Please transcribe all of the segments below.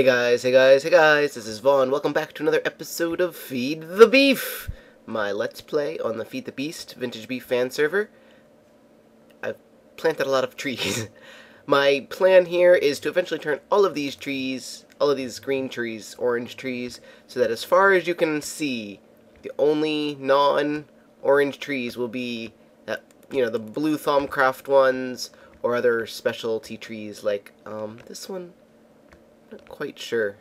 Hey guys, this is Vaughn. Welcome back to another episode of Feed the Beef, my Let's Play on the Feed the Beast VintageBeef fan server. I've planted a lot of trees. My plan here is to eventually turn all of these trees, all of these green trees, orange trees, so that as far as you can see, the only non-orange trees will be, the blue Thaumcraft ones, or other specialty trees like, this one. Not quite sure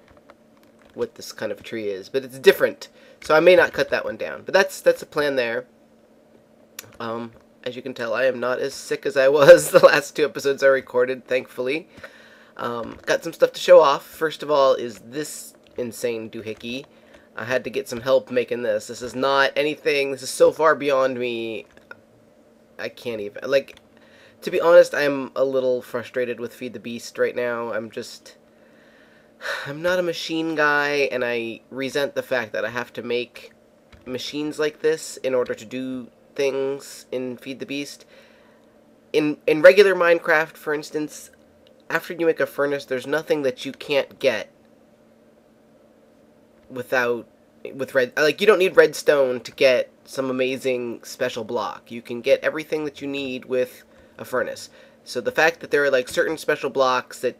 what this kind of tree is, but it's different, so I may not cut that one down. But that's the plan there. As you can tell, I am not as sick as I was the last two episodes I recorded, thankfully. Got some stuff to show off. First of all is this insane doohickey. I had to get some help making this. This is not anything, this is so far beyond me, I can't even, to be honest, I'm a little frustrated with Feed the Beast right now. I'm not a machine guy, and I resent the fact that I have to make machines like this in order to do things in Feed the Beast. In regular Minecraft, for instance, after you make a furnace, there's nothing that you can't get with red. You don't need redstone to get some amazing special block. You can get everything that you need with a furnace. So the fact that there are certain special blocks that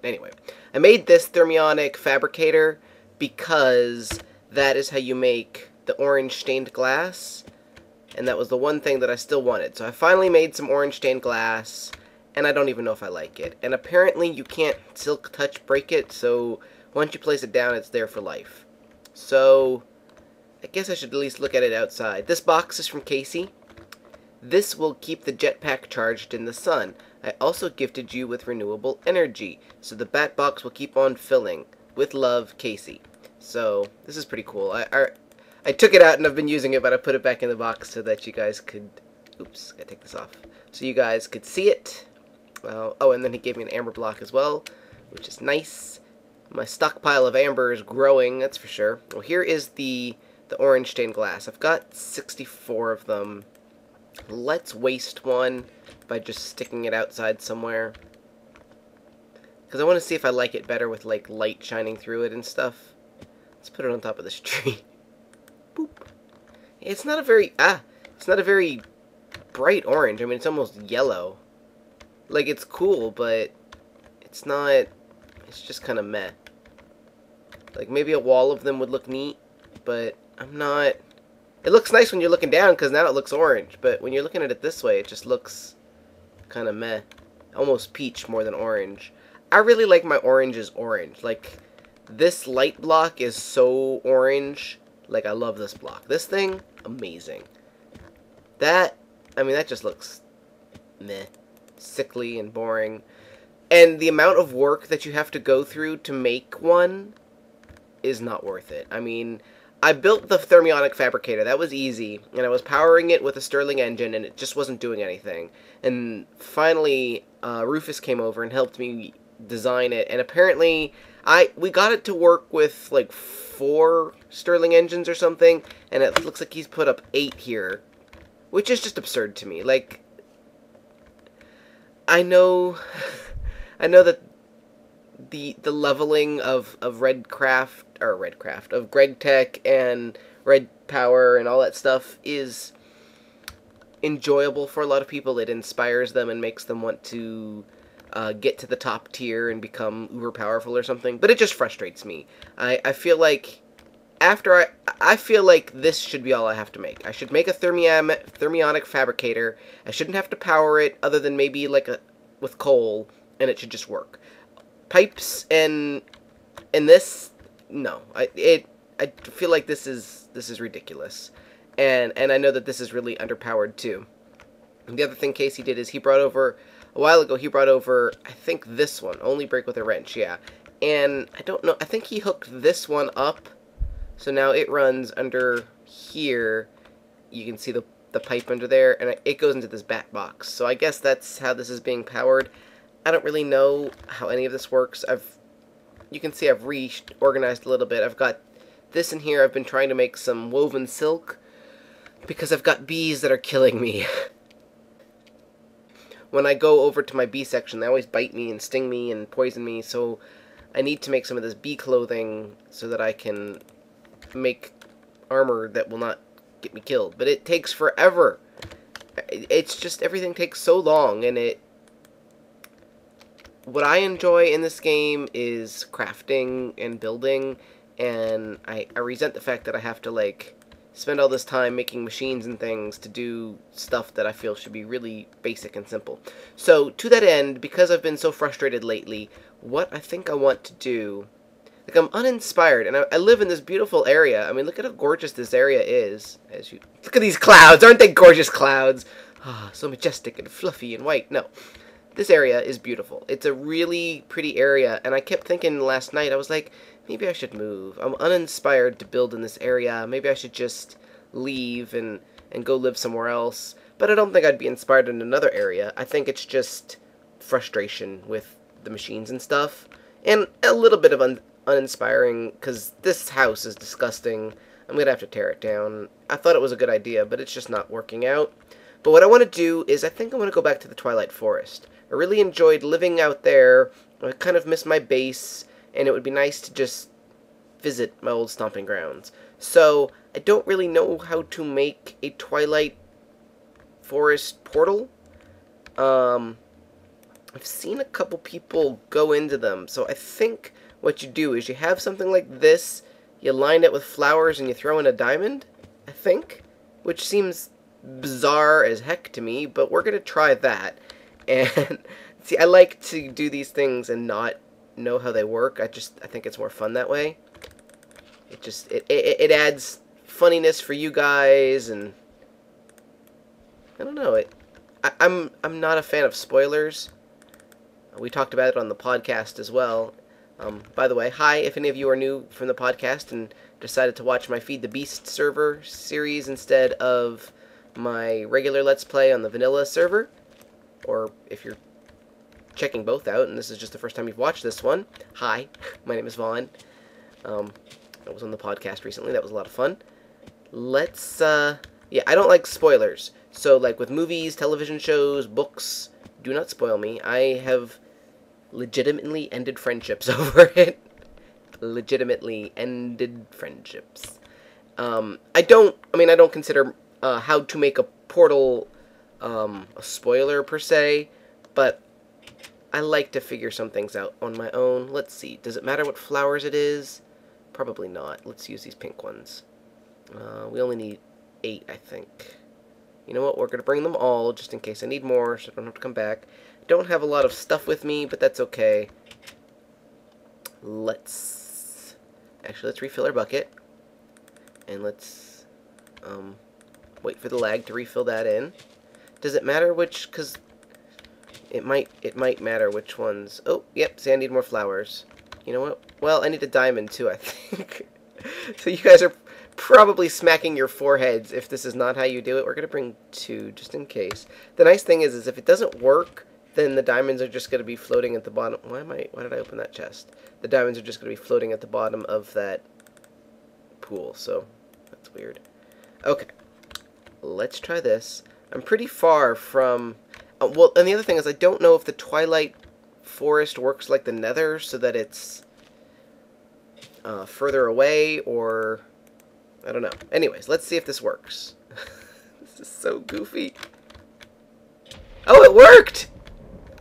Anyway, I made this thermionic fabricator because that is how you make the orange stained glass, and that was the one thing that I still wanted. So I finally made some orange stained glass, and I don't even know if I like it. And apparently you can't silk touch break it, so once you place it down, it's there for life. So I guess I should at least look at it outside. This box is from Casey. This will keep the jetpack charged in the sun. I also gifted you with renewable energy, so the bat box will keep on filling. With love, Casey. So this is pretty cool. I took it out and I've been using it, but I put it back in the box so that you guys could. Oops, gotta take this off. So you guys could see it. Well, oh, and then he gave me an amber block as well, which is nice. My stockpile of amber is growing, that's for sure. Well, here is the orange stained glass. I've got 64 of them. Let's waste one by just sticking it outside somewhere, because I want to see if I like it better with light shining through it and stuff. Let's put it on top of this tree. Boop. It's not a very bright orange. I mean, it's almost yellow. It's cool, but it's not. It's just kind of meh. Maybe a wall of them would look neat, but I'm not. It looks nice when you're looking down, because now it looks orange, but when you're looking at it this way, it just looks kind of meh. Almost peach more than orange. I really like my oranges orange. This light block is so orange. I love this block. This thing, amazing. That just looks meh. Sickly and boring. And the amount of work that you have to go through to make one is not worth it. I built the thermionic fabricator. That was easy, and I was powering it with a Stirling engine, and it just wasn't doing anything. And finally, Rufus came over and helped me design it, and apparently, we got it to work with 4 Stirling engines or something, and it looks like he's put up 8 here, which is just absurd to me. I know that the leveling of GregTech and Red Power and all that stuff is enjoyable for a lot of people. It inspires them and makes them want to get to the top tier and become uber powerful or something. But it just frustrates me. I feel like I feel like this should be all I have to make. I should make a thermionic fabricator. I shouldn't have to power it other than maybe with coal, and it should just work. Pipes and this, no. I feel like this is ridiculous, and I know that this is really underpowered too. And the other thing Casey did is a while ago he brought over, I think this one, only break with a wrench, yeah. And I don't know, I think he hooked this one up, so now it runs under here. You can see the pipe under there, and it goes into this bat box. So I guess that's how this is being powered. I don't really know how any of this works. You can see I've reorganized a little bit. I've got this in here. I've been trying to make some woven silk because I've got bees that are killing me. when I go over to my bee section, they always bite me and sting me and poison me, so I need to make some of this bee clothing so that I can make armor that will not get me killed. But it takes forever. It's just, everything takes so long, and what I enjoy in this game is crafting and building, and I resent the fact that I have to, like, spend all this time making machines and things to do stuff that I feel should be really basic and simple. So, to that end, because I've been so frustrated lately, what I think I want to do, like, I'm uninspired, and I live in this beautiful area. I mean, look at how gorgeous this area is. Look at these clouds! Aren't they gorgeous clouds? Ah, so majestic and fluffy and white. No. This area is beautiful. It's a really pretty area, and I kept thinking last night, I was like, maybe I should move. I'm uninspired to build in this area. Maybe I should just leave and go live somewhere else. But I don't think I'd be inspired in another area. I think it's just frustration with the machines and stuff, and a little bit of uninspiring, because this house is disgusting. I'm going to have to tear it down. I thought it was a good idea, but it's just not working out. But what I want to do is I think I want to go back to the Twilight Forest. I really enjoyed living out there. I kind of miss my base, and it would be nice to just visit my old stomping grounds. So, I don't really know how to make a Twilight Forest portal. I've seen a couple people go into them, so I think what you do is you have something like this, you line it with flowers, and you throw in a diamond, I think, which seems bizarre as heck to me, but we're going to try that. And see, I like to do these things and not know how they work. I think it's more fun that way. It adds funniness for you guys, and I don't know. I'm not a fan of spoilers. We talked about it on the podcast as well. By the way, hi, if any of you are new from the podcast and decided to watch my Feed the Beast server series instead of my regular Let's Play on the vanilla server, or if you're checking both out and this is just the first time you've watched this one, hi, my name is Vaughn. I was on the podcast recently. That was a lot of fun. Yeah, I don't like spoilers. So, like, with movies, television shows, books, do not spoil me. I have legitimately ended friendships over it. Legitimately ended friendships. I don't consider how to make a portal a spoiler per se, but I like to figure some things out on my own. Let's see. Does it matter what flowers it is? Probably not. Let's use these pink ones. We only need 8, I think. You know what? We're going to bring them all just in case I need more, so I don't have to come back. Don't have a lot of stuff with me, but that's okay. Let's refill our bucket. And let's wait for the lag to refill that in. Does it matter which? Because it might matter which ones. Oh, yep. See, I need more flowers. You know what? Well, I need a diamond too, I think. So you guys are probably smacking your foreheads if this is not how you do it. We're gonna bring 2 just in case. The nice thing is if it doesn't work, then the diamonds are just gonna be floating at the bottom. Why did I open that chest? The diamonds are just gonna be floating at the bottom of that pool. So that's weird. Okay, let's try this. I'm pretty far from. Well, and the other thing is I don't know if the Twilight Forest works like the Nether, so that it's further away, or I don't know. Anyways, let's see if this works. This is so goofy. Oh, it worked!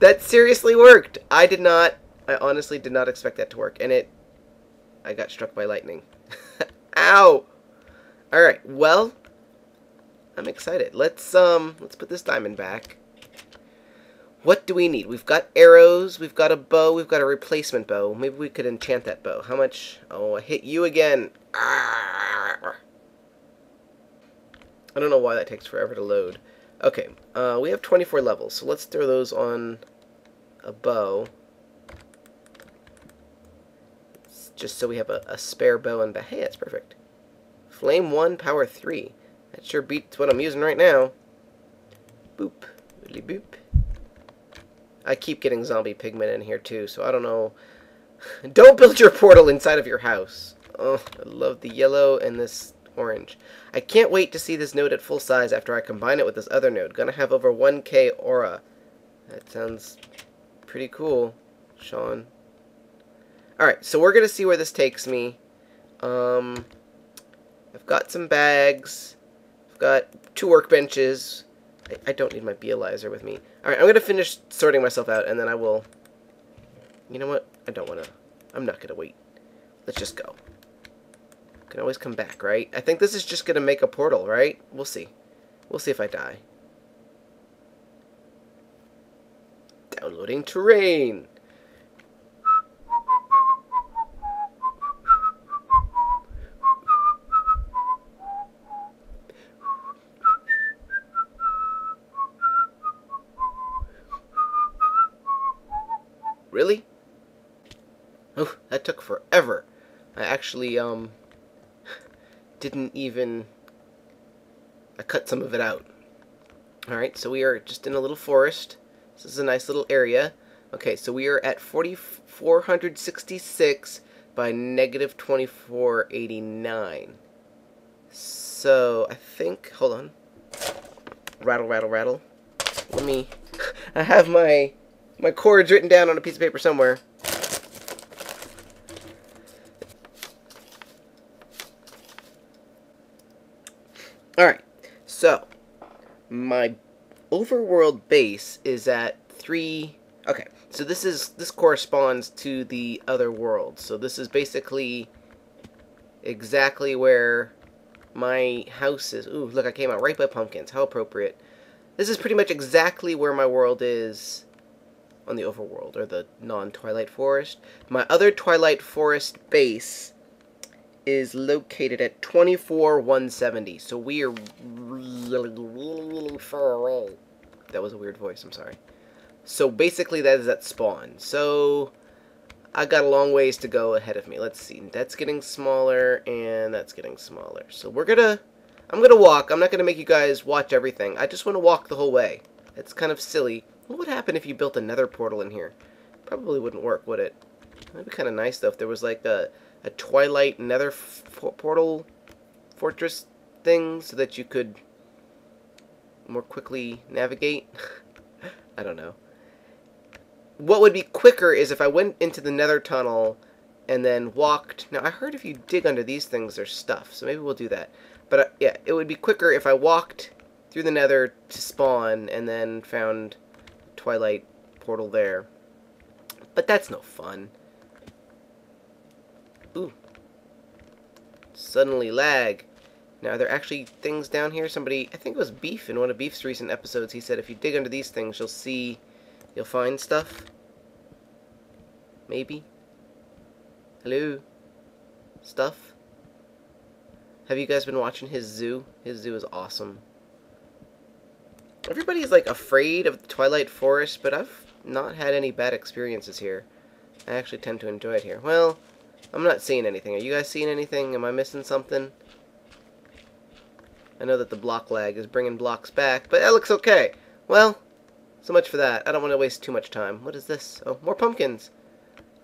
That seriously worked. I honestly did not expect that to work, and I got struck by lightning. Ow! Alright, well, I'm excited. Let's put this diamond back. What do we need? We've got arrows, we've got a bow, we've got a replacement bow. Maybe we could enchant that bow. How much? Oh, I hit you again. Arrgh. I don't know why that takes forever to load. Okay, we have 24 levels, so let's throw those on a bow. Just so we have a spare bow and hey, that's perfect. Flame 1, power 3. That sure beats what I'm using right now. Boop. Willy boop. I keep getting zombie pigmen in here too, so I don't know. Don't build your portal inside of your house. Oh, I love the yellow and this orange. I can't wait to see this node at full size after I combine it with this other node. Gonna have over 1k aura. That sounds pretty cool, Sean. Alright, so we're going to see where this takes me. I've got some bags. I've got 2 workbenches. I don't need my Bealizer with me. Alright, I'm going to finish sorting myself out, and then I will... You know what? I don't want to... I'm not going to wait. Let's just go. Can always come back, right? I think this is just going to make a portal, right? We'll see. We'll see if I die. Downloading terrain. Really? Oh, that took forever. I actually, didn't even... I cut some of it out. Alright, so we are just in a little forest. This is a nice little area. Okay, so we are at 4,466 by negative 2489. So, I think... Hold on. Rattle, rattle, rattle. Let me... I have my chords written down on a piece of paper somewhere. Alright, so my overworld base is at 3... Okay, so this corresponds to the other world. So this is basically exactly where my house is. Ooh, look, I came out right by pumpkins. How appropriate. This is pretty much exactly where my world is on the overworld, or the non-Twilight Forest. My other Twilight Forest base is located at 24,170, so we are really far away. That was a weird voice, I'm sorry. So basically that is at spawn. So I got a long ways to go ahead of me. Let's see, that's getting smaller, and that's getting smaller. So I'm gonna walk. I'm not gonna make you guys watch everything. I just want to walk the whole way. It's kind of silly. What would happen if you built a nether portal in here? Probably wouldn't work, would it? That'd be kind of nice, though, if there was like a Twilight nether portal fortress thing so that you could more quickly navigate. I don't know. What would be quicker is if I went into the nether tunnel and then walked. Now, I heard if you dig under these things, there's stuff, so maybe we'll do that. But yeah, it would be quicker if I walked through the nether to spawn and then found Twilight portal there. But that's no fun. Ooh. Suddenly lag. Now, are there actually things down here? Somebody, I think it was Beef, in one of Beef's recent episodes, he said if you dig under these things, you'll find stuff. Maybe. Hello? Stuff? Have you guys been watching his zoo? His zoo is awesome. Everybody's like afraid of the Twilight Forest, but I've not had any bad experiences here. I actually tend to enjoy it here. Well, I'm not seeing anything. Are you guys seeing anything? Am I missing something? I know that the block lag is bringing blocks back, but that looks okay. Well, so much for that. I don't want to waste too much time. What is this? Oh, more pumpkins.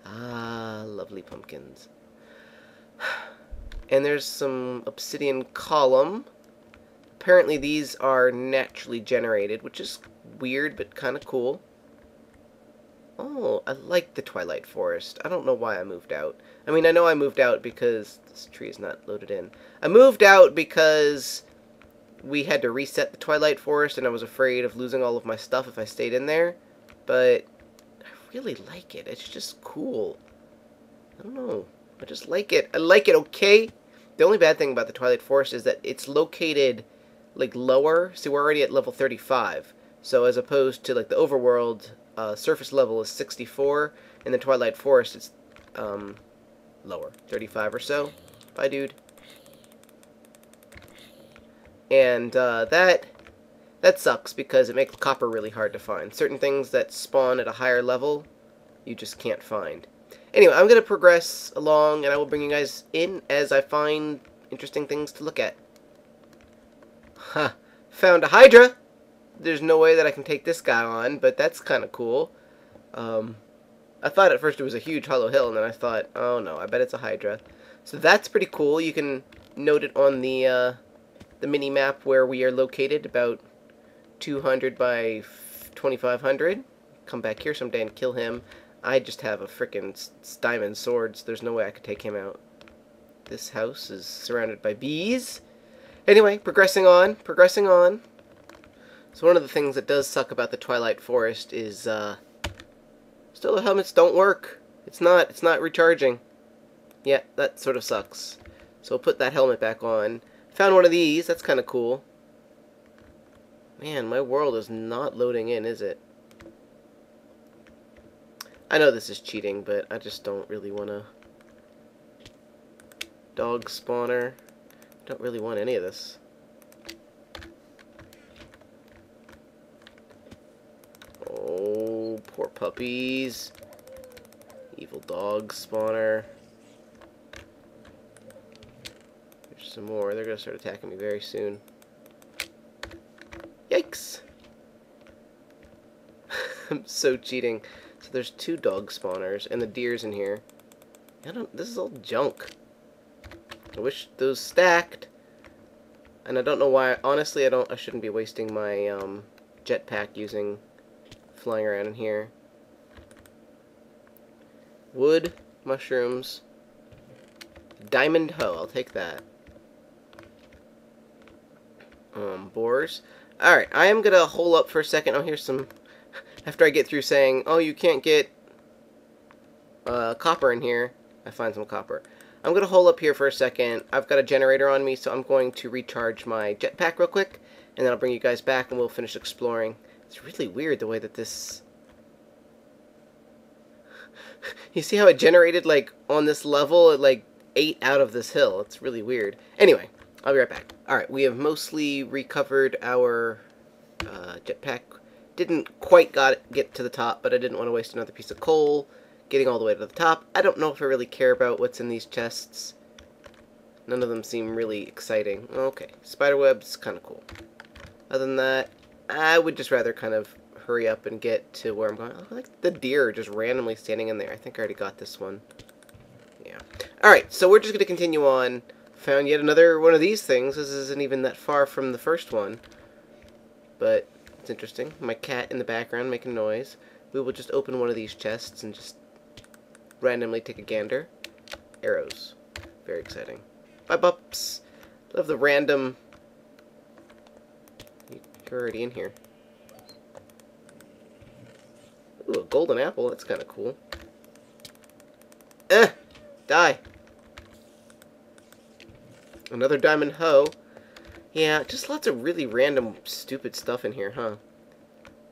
Ah, lovely pumpkins. And there's some obsidian column. Apparently these are naturally generated, which is weird, but kind of cool. Oh, I like the Twilight Forest. I don't know why I moved out. I mean, I know I moved out because this tree is not loaded in. I moved out because we had to reset the Twilight Forest, and I was afraid of losing all of my stuff if I stayed in there. But I really like it. It's just cool. I don't know. I just like it. I like it, okay? The only bad thing about the Twilight Forest is that it's located like lower. See, we're already at level 35. So as opposed to like the overworld, surface level is 64. In the Twilight Forest, it's lower, 35 or so. Bye, dude. And that sucks because it makes copper really hard to find. Certain things that spawn at a higher level, you just can't find. Anyway, I'm going to progress along, and I will bring you guys in as I find interesting things to look at. Huh. Found a Hydra! There's no way that I can take this guy on, but that's kind of cool. I thought at first it was a huge hollow hill, and then I thought, oh no, I bet it's a Hydra. So that's pretty cool. You can note it on the mini-map where we are located, about 200 by 2500. come back here someday and kill him. I just have a frickin' diamond sword, so there's no way I could take him out. This house is surrounded by bees. Anyway, progressing on, progressing on. So one of the things that does suck about the Twilight Forest is, still the helmets don't work. It's not recharging. Yeah, that sort of sucks. So we'll put that helmet back on. Found one of these, that's kind of cool. Man, my world is not loading in, is it? I know this is cheating, but I just don't really want to... Dog spawner. Don't really want any of this. Oh, poor puppies. Evil dog spawner. There's some more. They're going to start attacking me very soon. Yikes! I'm so cheating. So there's 2 dog spawners, and the deer's in here. This is all junk. I wish those stacked. And I don't know why. Honestly, I shouldn't be wasting my jetpack flying around in here. Wood, mushrooms, diamond hoe. I'll take that. Boars. Alright, I am gonna hole up for a second. Oh, here's some... After I get through saying, oh, you can't get copper in here, I find some copper. I'm gonna hole up here for a second. I've got a generator on me, so I'm going to recharge my jetpack real quick, and then I'll bring you guys back and we'll finish exploring. It's really weird the way that this... You see how it generated, like, on this level? It, like, ate out of this hill. It's really weird. Anyway, I'll be right back. Alright, we have mostly recovered our jetpack. Didn't quite get to the top, but I didn't want to waste another piece of coal getting all the way to the top. I don't know if I really care about what's in these chests. None of them seem really exciting. Okay, spiderweb's kind of cool. Other than that, I would just rather kind of hurry up and get to where I'm going. I like the deer just randomly standing in there. I think I already got this one. Yeah. Alright, so we're just going to continue on. Found yet another one of these things. This isn't even that far from the first one. But it's interesting. My cat in the background making noise. We will just open one of these chests and just randomly take a gander. Arrows. Very exciting. Bye, pups. Love the random... You're already in here. Ooh, a golden apple. That's kind of cool. Die. Another diamond hoe. Yeah, just lots of really random, stupid stuff in here, huh?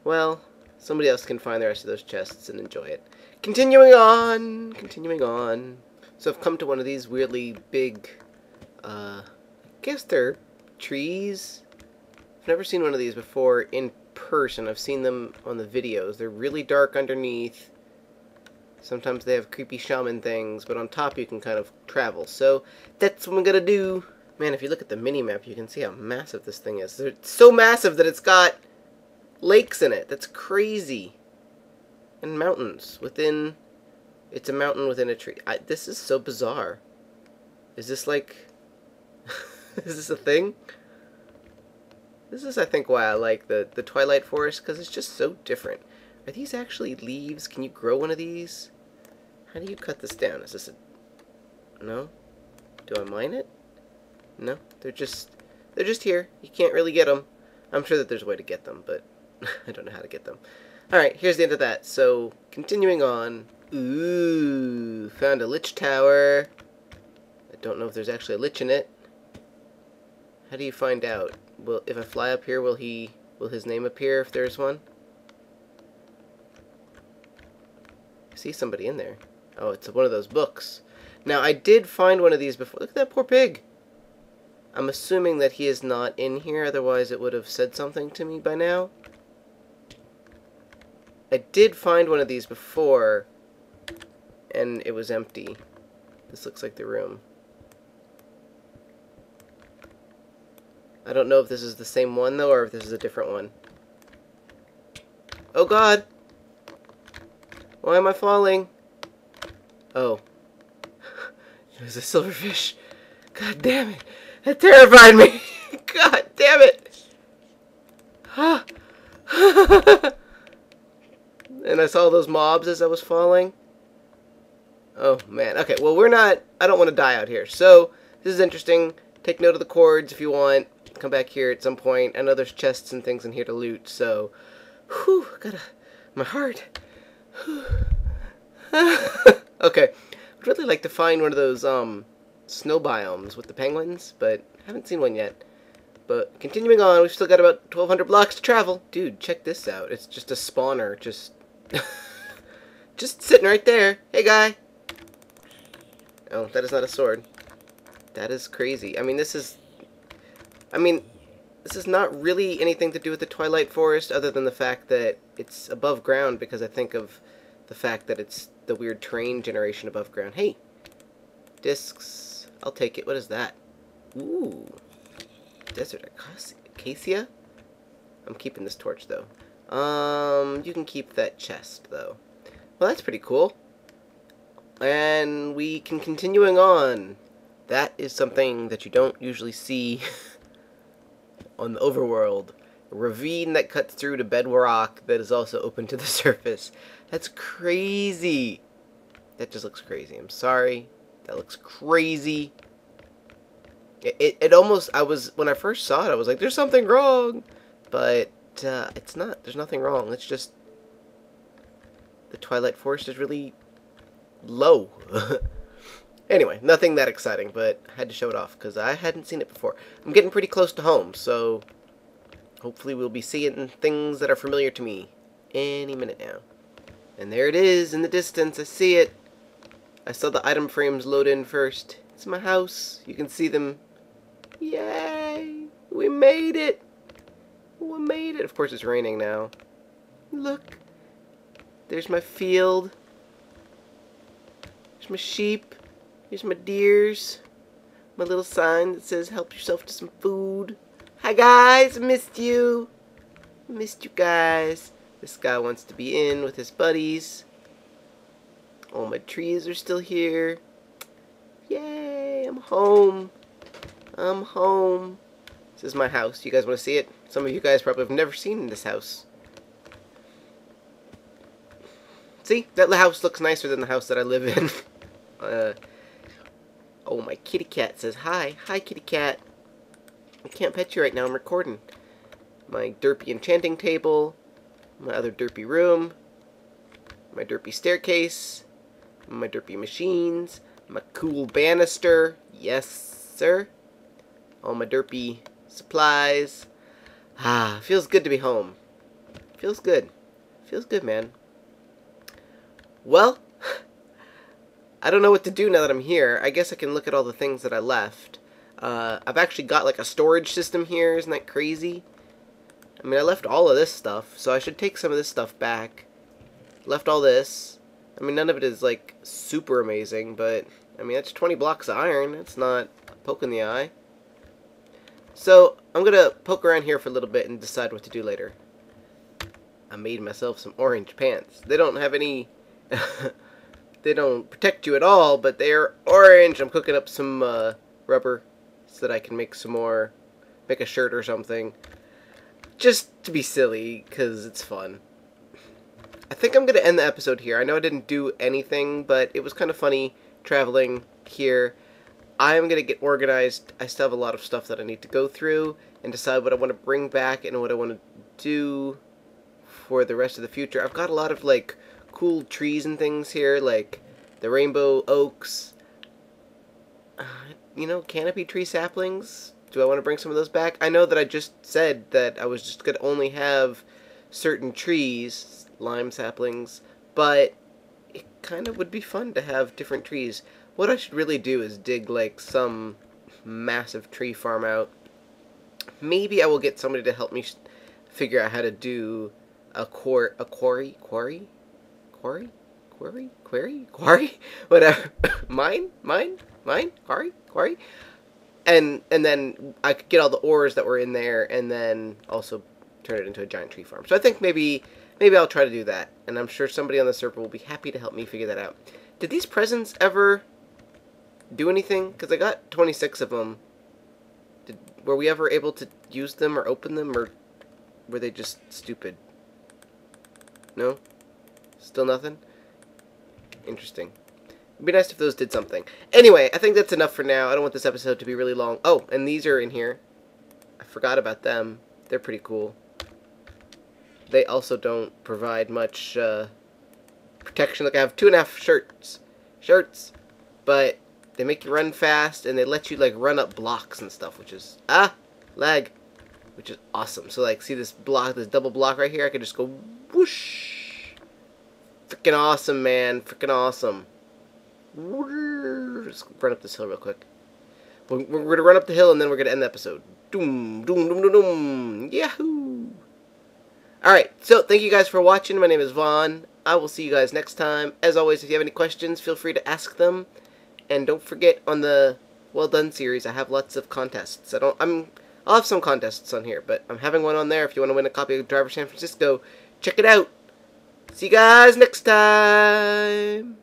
Well, somebody else can find the rest of those chests and enjoy it. Continuing on. Continuing on. So I've come to one of these weirdly big, I guess they're trees. I've never seen one of these before in person. I've seen them on the videos. They're really dark underneath. Sometimes they have creepy shaman things, but on top you can kind of travel. So that's what I'm gonna do. Man, if you look at the mini-map, you can see how massive this thing is. It's so massive that it's got lakes in it. That's crazy. And mountains within... It's a mountain within a tree. This is so bizarre. Is this like... Is this a thing? This is, I think, why I like the Twilight Forest, because it's just so different. Are these actually leaves? Can you grow one of these? How do you cut this down? Is this a... No? Do I mine it? No? They're just here. You can't really get them. I'm sure that there's a way to get them, but I don't know how to get them. Alright, here's the end of that. So, continuing on. Ooh, found a lich tower. I don't know if there's actually a lich in it. How do you find out? Well, if I fly up here, will his name appear if there's one? I see somebody in there. Oh, it's one of those books. Now, I did find one of these before. Look at that poor pig. I'm assuming that he is not in here, otherwise it would have said something to me by now. I did find one of these before, and it was empty. This looks like the room. I don't know if this is the same one, though, or if this is a different one. Oh, God! Why am I falling? Oh. It was a silverfish. God damn it. That terrified me. God damn it. And I saw those mobs as I was falling. Oh, man. Okay, well, we're not... I don't want to die out here. So, this is interesting. Take note of the cords if you want. Come back here at some point. I know there's chests and things in here to loot, so... Whew, my heart. Okay. I'd really like to find one of those, snow biomes with the penguins, but I haven't seen one yet. But continuing on, we've still got about 1,200 blocks to travel. Dude, check this out. It's just a spawner, just... just sitting right there. Hey, guy. Oh, that is not a sword. That is crazy. I mean, this is not really anything to do with the Twilight Forest, other than the fact that it's above ground, because I think of the fact that it's the weird terrain generation above ground. Hey! Discs. I'll take it. What is that? Ooh. Desert acacia? I'm keeping this torch, though. You can keep that chest, though. Well, that's pretty cool. And we can continuing on. That is something that you don't usually see on the overworld. A ravine that cuts through to bedrock that is also open to the surface. That's crazy. That just looks crazy. I'm sorry. That looks crazy. It almost, when I first saw it, I was like, there's something wrong. But it's not. There's nothing wrong. It's just the Twilight Forest is really low. Anyway, nothing that exciting, but I had to show it off because I hadn't seen it before. I'm getting pretty close to home, so hopefully we'll be seeing things that are familiar to me any minute now. And there it is in the distance. I see it. I saw the item frames load in first. It's my house. You can see them. Yay! We made it! We made it. Of course, it's raining now. Look. There's my field. There's my sheep. Here's my deers. My little sign that says, help yourself to some food. Hi, guys. I missed you. I missed you guys. This guy wants to be in with his buddies. All my trees are still here. Yay, I'm home. I'm home. This is my house. You guys want to see it? Some of you guys probably have never seen this house. See? That house looks nicer than the house that I live in. Oh, my kitty cat says hi. Hi, kitty cat. I can't pet you right now. I'm recording. My derpy enchanting table. My other derpy room. My derpy staircase. My derpy machines. My cool banister. Yes, sir. All my derpy supplies. Ah, feels good to be home. Feels good. Feels good, man. Well, I don't know what to do now that I'm here. I guess I can look at all the things that I left. I've actually got like a storage system here. Isn't that crazy? I mean, I left all of this stuff, so I should take some of this stuff back. Left all this. I mean, none of it is like super amazing, but I mean, that's 20 blocks of iron. It's not a poke in the eye. So I'm gonna poke around here for a little bit and decide what to do later. I made myself some orange pants. They don't have any... they don't protect you at all, but they're orange. I'm cooking up some rubber so that I can make some more, make a shirt or something. Just to be silly, because it's fun. I think I'm going to end the episode here. I know I didn't do anything, but it was kind of funny traveling here. I'm going to get organized. I still have a lot of stuff that I need to go through and decide what I want to bring back and what I want to do for the rest of the future. I've got a lot of, like, cool trees and things here, like the rainbow oaks, you know, canopy tree saplings. Do I want to bring some of those back? I know that I just said that I was just going to only have certain trees, lime saplings, but it kind of would be fun to have different trees. What I should really do is dig like some massive tree farm out. Maybe I will get somebody to help me figure out how to do a quarry, whatever, mine, quarry, and then I could get all the ores that were in there, and then also turn it into a giant tree farm. So I think maybe I'll try to do that, and I'm sure somebody on the server will be happy to help me figure that out. Did these presents ever do anything? Because I got 26 of them. Were we ever able to use them or open them, or were they just stupid? No? Still nothing? Interesting. It'd be nice if those did something. Anyway, I think that's enough for now. I don't want this episode to be really long. Oh, and these are in here. I forgot about them. They're pretty cool. They also don't provide much protection. Look, I have 2.5 shirts, but they make you run fast, and they let you like run up blocks and stuff, which is lag, which is awesome. So like, see this block, this double block right here? I could just go whoosh. Freaking awesome, man! Freaking awesome. Just run up this hill real quick. We're gonna run up the hill, and then we're gonna end the episode. Doom, doom, doom, doom, doom. Yahoo! Alright, so thank you guys for watching. My name is Vaughn. I will see you guys next time. As always, if you have any questions, feel free to ask them. And don't forget, on the Well Done series, I have lots of contests. I'll have some contests on here, but I'm having one on there. If you want to win a copy of Driver San Francisco, check it out. See you guys next time.